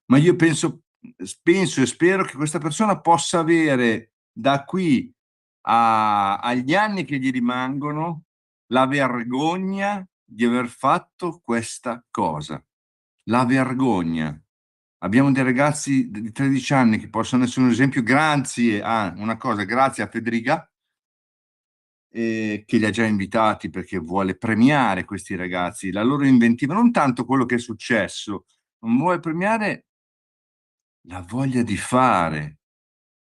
ma io penso e spero che questa persona possa avere da qui agli anni che gli rimangono la vergogna di aver fatto questa cosa. La vergogna. Abbiamo dei ragazzi di 13 anni che possono essere un esempio. Grazie a Federica, che li ha già invitati perché vuole premiare questi ragazzi, la loro inventiva, non tanto quello che è successo, ma vuole premiare la voglia di fare,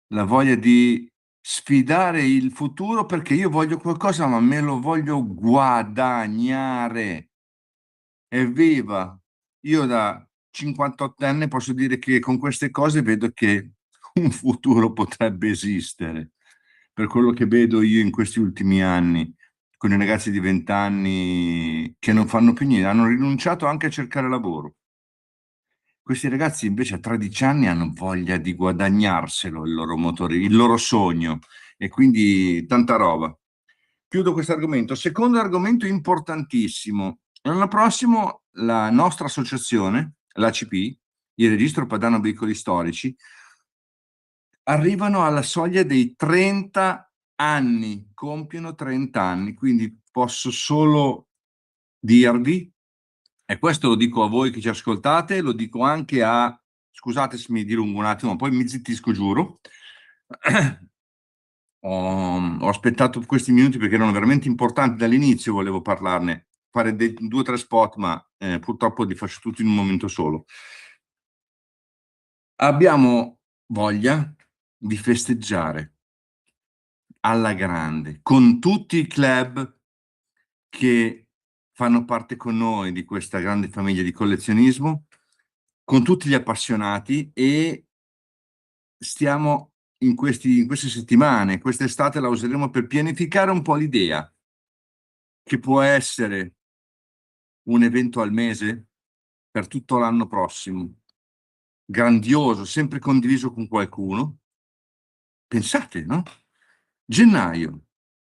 la voglia di sfidare il futuro, perché io voglio qualcosa ma me lo voglio guadagnare. Evviva! Io da 58enne posso dire che con queste cose vedo che un futuro potrebbe esistere, per quello che vedo io in questi ultimi anni. con i ragazzi di 20 anni che non fanno più niente, hanno rinunciato anche a cercare lavoro. Questi ragazzi invece a 13 anni hanno voglia di guadagnarselo il loro motore, il loro sogno, e quindi tanta roba. Chiudo questo argomento. Secondo argomento importantissimo. L'anno prossimo la nostra associazione, l'ACP, il Registro Padano Veicoli Storici, arrivano alla soglia dei 30 anni, compiono 30 anni, quindi posso solo dirvi, e questo lo dico a voi che ci ascoltate, lo dico anche a, scusate se mi dilungo un attimo, poi mi zittisco, giuro. Ho aspettato questi minuti perché erano veramente importanti, dall'inizio volevo parlarne, fare 2 o 3 spot, ma purtroppo li faccio tutti in un momento solo. Abbiamo voglia di festeggiare alla grande con tutti i club che fanno parte con noi di questa grande famiglia di collezionismo, con tutti gli appassionati, e stiamo in queste settimane, quest'estate la useremo per pianificare un po' l'idea che può essere un evento al mese per tutto l'anno prossimo, grandioso, sempre condiviso con qualcuno. Pensate, no? Gennaio,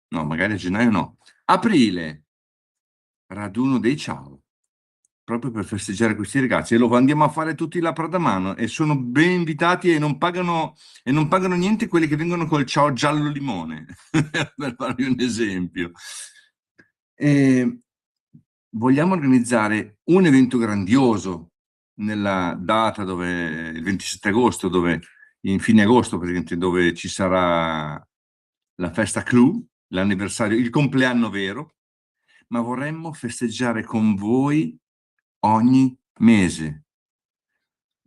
no, magari a gennaio no, aprile, raduno dei ciao, proprio per festeggiare questi ragazzi, e lo andiamo a fare tutti là a mano, e sono ben invitati, e non pagano niente quelli che vengono col ciao giallo limone, per farvi un esempio. E vogliamo organizzare un evento grandioso nella data dove, il 27 agosto, dove in fine agosto praticamente, dove ci sarà la festa clou, l'anniversario, il compleanno vero, ma vorremmo festeggiare con voi ogni mese.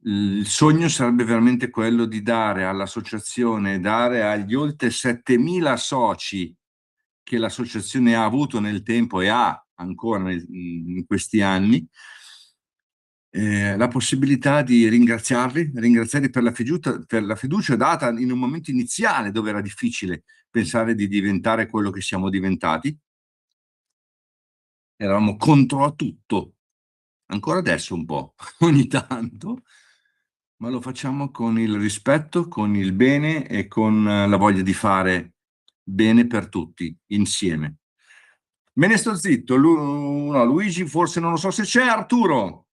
Il sogno sarebbe veramente quello di dare all'associazione, dare agli oltre 7.000 soci che l'associazione ha avuto nel tempo e ha ancora in questi anni, la possibilità di ringraziarli per la fiducia data in un momento iniziale dove era difficile pensare di diventare quello che siamo diventati. Eravamo contro a tutto, ancora adesso un po', ogni tanto, ma lo facciamo con il rispetto, con il bene e con la voglia di fare bene per tutti, insieme. Me ne sto zitto, no, Luigi forse non lo so se c'è, Arturo.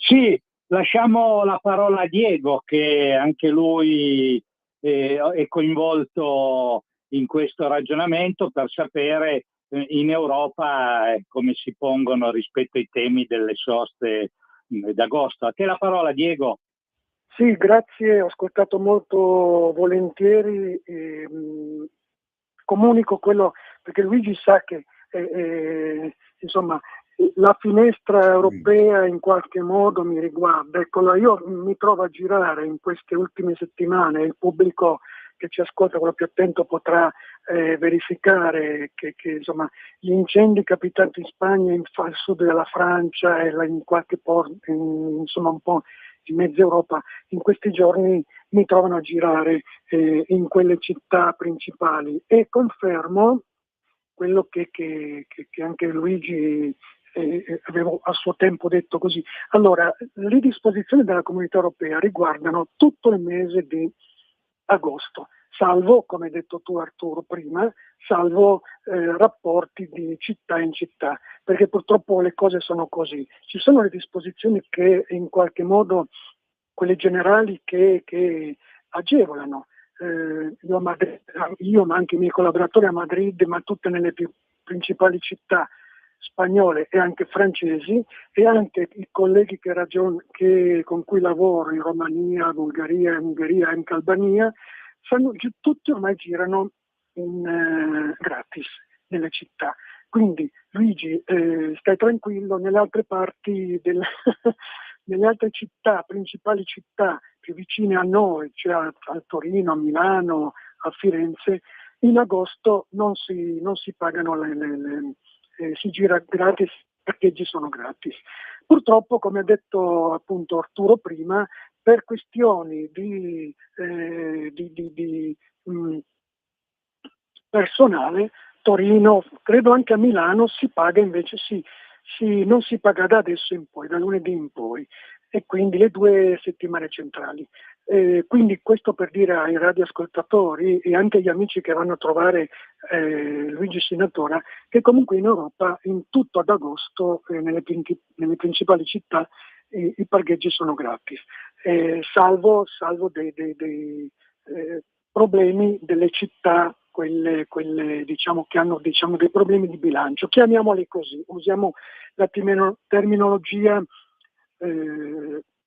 Sì, lasciamo la parola a Diego, che anche lui è coinvolto in questo ragionamento, per sapere in Europa come si pongono rispetto ai temi delle soste d'agosto. A te la parola, Diego. Sì, grazie, ho ascoltato molto volentieri. Comunico quello, perché Luigi sa che insomma la finestra europea in qualche modo mi riguarda. Ecco, io mi trovo a girare in queste ultime settimane, il pubblico che ci ascolta, quello più attento, potrà verificare che insomma gli incendi capitati in Spagna, al sud della Francia e in qualche porto, insomma un po' in mezza Europa, in questi giorni mi trovano a girare in quelle città principali, e confermo quello che anche Luigi avevo a suo tempo detto così. Allora, le disposizioni della Comunità Europea riguardano tutto il mese di agosto, salvo, come hai detto tu Arturo prima, salvo rapporti di città in città, perché purtroppo le cose sono così. Ci sono le disposizioni che in qualche modo, quelle generali, che agevolano. Io, ma anche i miei collaboratori a Madrid, ma tutte nelle più principali città spagnole e anche francesi, e anche i colleghi con cui lavoro in Romania, Bulgaria, Ungheria e anche Albania, tutti ormai girano gratis nelle città. Quindi Luigi, stai tranquillo, nelle altre parti nelle altre città, principali città più vicine a noi, cioè a Torino, a Milano, a Firenze, in agosto non si pagano si gira gratis, i parcheggi sono gratis. Purtroppo, come ha detto appunto Arturo prima, per questioni di personale Torino, credo anche a Milano si paga invece, non si paga da adesso in poi, da lunedì in poi, e quindi le 2 settimane centrali. Quindi questo per dire ai radioascoltatori e anche agli amici che vanno a trovare Luigi Sinatora, che comunque in Europa in tutto ad agosto nelle principali città i parcheggi sono gratis, salvo dei problemi delle città, quelle diciamo che hanno dei problemi di bilancio, chiamiamoli così, usiamo la terminologia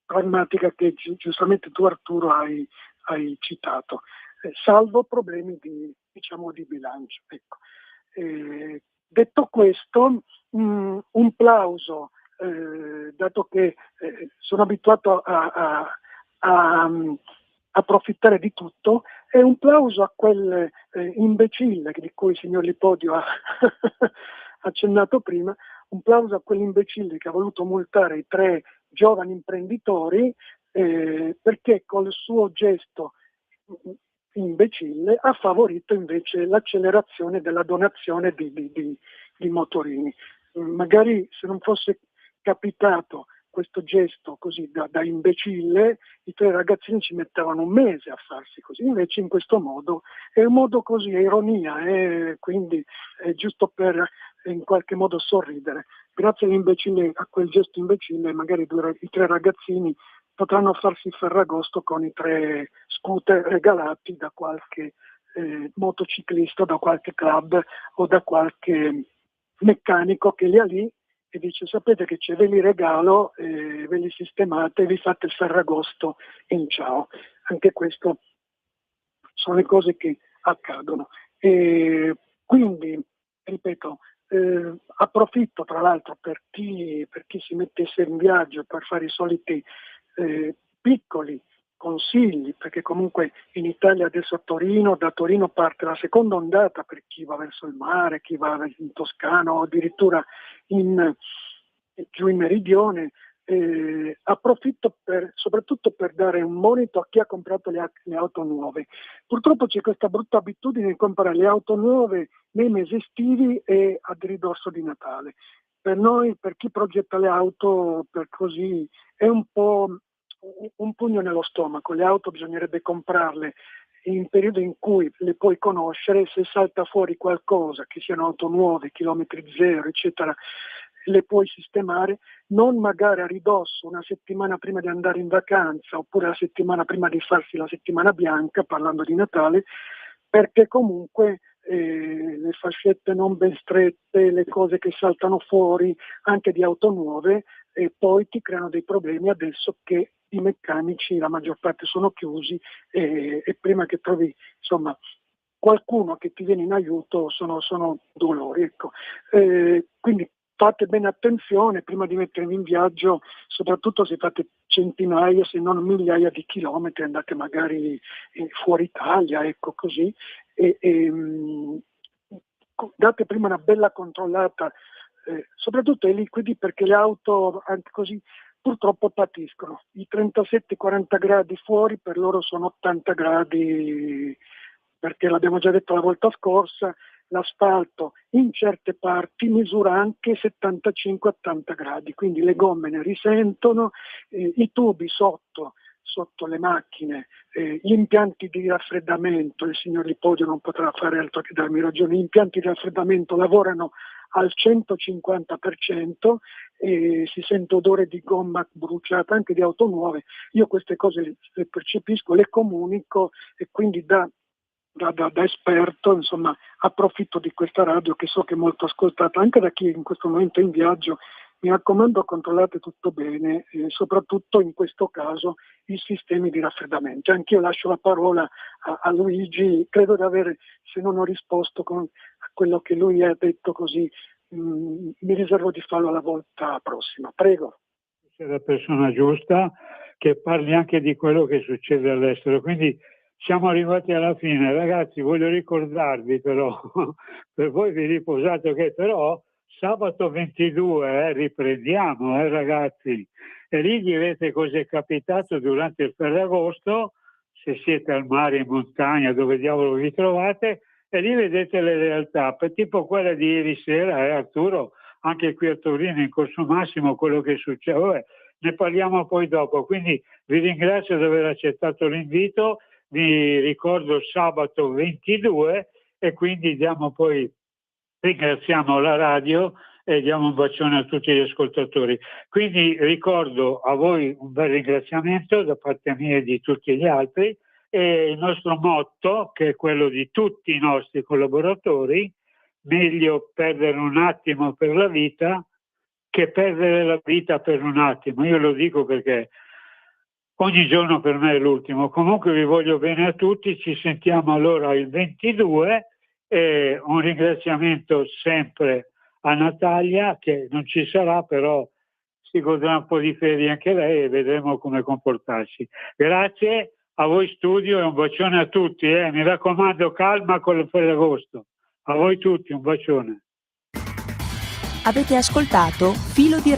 pragmatica che giustamente tu Arturo hai citato, salvo problemi di bilancio. Ecco. Detto questo, un plauso, dato che sono abituato a approfittare di tutto, è un plauso a quel imbecille di cui il signor Lipodio ha accennato prima, un plauso a quell'imbecille che ha voluto multare i 3 giovani imprenditori perché col suo gesto imbecille ha favorito invece l'accelerazione della donazione di motorini. Magari se non fosse capitato questo gesto così da imbecille, i 3 ragazzini ci mettevano un mese a farsi così, invece in questo modo è un modo così, è ironia, quindi è giusto per in qualche modo sorridere. Grazie all'imbecille, a quel gesto imbecille, magari i 3 ragazzini potranno farsi Ferragosto con i 3 scooter regalati da qualche motociclista, da qualche club o da qualche meccanico che li ha lì e dice: sapete che c'è, ve li regalo, ve li sistemate e vi fate il Ferragosto in ciao. Anche questo sono le cose che accadono. Quindi, ripeto, approfitto tra l'altro per chi si mettesse in viaggio per fare i soliti piccoli consigli, perché comunque in Italia adesso da Torino parte la seconda ondata per chi va verso il mare, chi va in Toscana o addirittura giù in meridione. Approfitto soprattutto per dare un monito a chi ha comprato le auto nuove. Purtroppo c'è questa brutta abitudine di comprare le auto nuove nei mesi estivi e a ridosso di Natale. Per noi, per chi progetta le auto per così, è un po' un pugno nello stomaco. Le auto bisognerebbe comprarle in periodo in cui le puoi conoscere, se salta fuori qualcosa, che siano auto nuove, chilometri zero, eccetera, le puoi sistemare, non magari a ridosso una settimana prima di andare in vacanza oppure la settimana prima di farsi la settimana bianca, parlando di Natale, perché comunque le fascette non ben strette, le cose che saltano fuori anche di auto nuove, e poi ti creano dei problemi adesso che i meccanici la maggior parte sono chiusi e prima che trovi insomma qualcuno che ti viene in aiuto sono dolori. Ecco. Quindi fate bene attenzione prima di mettervi in viaggio, soprattutto se fate centinaia se non migliaia di chilometri, andate magari fuori Italia, ecco così, date prima una bella controllata, soprattutto ai liquidi, perché le auto anche così purtroppo patiscono. I 37-40 gradi fuori per loro sono 80 gradi, perché l'abbiamo già detto la volta scorsa, l'asfalto in certe parti misura anche 75-80 gradi, quindi le gomme ne risentono, i tubi sotto le macchine, gli impianti di raffreddamento, il signor Lipodio non potrà fare altro che darmi ragione, gli impianti di raffreddamento lavorano al 150%, si sente odore di gomma bruciata anche di auto nuove. Io queste cose le percepisco, le comunico e quindi da esperto, insomma, approfitto di questa radio che so che è molto ascoltata anche da chi in questo momento è in viaggio. Mi raccomando, controllate tutto bene, soprattutto in questo caso i sistemi di raffreddamento. Anch'io lascio la parola a Luigi, credo di avere, se non ho risposto a quello che lui ha detto così, mi riservo di farlo la volta prossima. Prego. Sei la persona giusta che parli anche di quello che succede all'estero, quindi siamo arrivati alla fine. Ragazzi, voglio ricordarvi però, per voi vi riposate, ok, però sabato 22 riprendiamo, ragazzi, e lì direte cosa è capitato durante il Ferragosto, se siete al mare, in montagna, dove diavolo vi trovate, e lì vedete le realtà, tipo quella di ieri sera, Arturo, anche qui a Torino in Corso Massimo, quello che succede, ne parliamo poi dopo, quindi vi ringrazio di aver accettato l'invito, vi ricordo sabato 22 e quindi ringraziamo la radio e diamo un bacione a tutti gli ascoltatori. Quindi ricordo a voi un bel ringraziamento da parte mia e di tutti gli altri, e il nostro motto, che è quello di tutti i nostri collaboratori: meglio perdere un attimo per la vita che perdere la vita per un attimo. Io lo dico perché ogni giorno per me è l'ultimo. Comunque vi voglio bene a tutti, ci sentiamo allora il 22 e un ringraziamento sempre a Natalia, che non ci sarà, però si godrà un po' di ferie anche lei e vedremo come comportarsi. Grazie a voi studio e un bacione a tutti, mi raccomando, calma con il Ferragosto. A voi tutti un bacione. Avete ascoltato Filo Diretto.